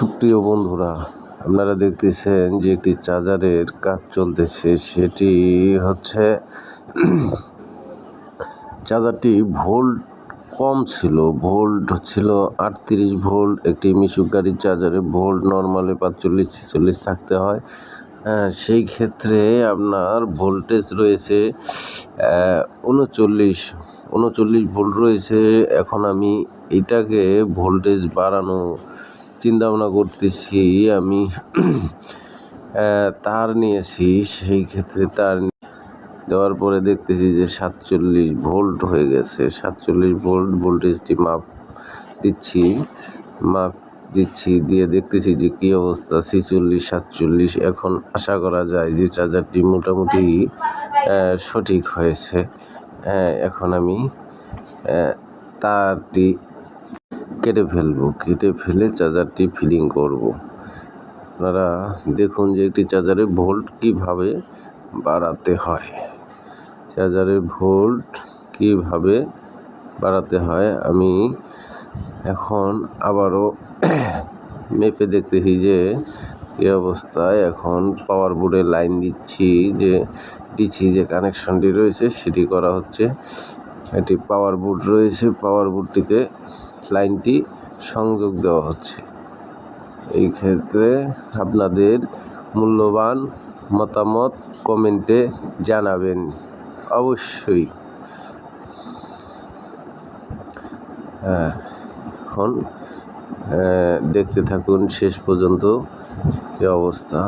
সুপ্রিয় বন্ধুরা, আপনারা দেখতেছেন যে একটি চার্জারের কাজ চলতেছে। সেটি হচ্ছে চার্জারটি ভোল্ট কম ছিল, ভোল্ট ছিল 38 ভোল্ট। একটি মিশুক গাড়ির চার্জারে ভোল্ট নর্মালি 45-46 থাকতে হয়। সেই ক্ষেত্রে আপনার ভোল্টেজ রয়েছে 39 ভোল্ট রয়েছে। এখন আমি এটাকে ভোল্টেজ বাড়ানো চিন্তা ভাবনা করতেছি। আমি তার নিয়েছি, সেই ক্ষেত্রে তার দেওয়ার পরে দেখতেছি যে 47 ভোল্ট হয়ে গেছে। 47 ভোল্ট ভোল্টেজটি মাপ দিচ্ছি দিয়ে দেখতেছি যে কী অবস্থা, 46-47। এখন আশা করা যায় যে চার্জারটি মোটামুটি সঠিক হয়েছে। এখন আমি তারটি কেটে ফেলে চার্জারটি ফিটিং করব। আপনারা দেখুন যে একটি চার্জারে ভোল্ট কিভাবে বাড়াতে হয়। আমি এখন আবারও মেপে দেখতেছি যে এই অবস্থায়। এখন পাওয়ার বোর্ডে লাইন দিচ্ছি যে কানেকশনটি রয়েছে সেটি করা হচ্ছে। এটি পাওয়ার বোর্ড রয়েছে, পাওয়ার বোর্ডটিতে লাইনটি সংযোগ দেওয়া হচ্ছে। এই ক্ষেত্রে আপনাদের মূল্যবান মতামত কমেন্টে জানাবেন অবশ্যই। এখন দেখতে থাকুন শেষ পর্যন্ত কি অবস্থা।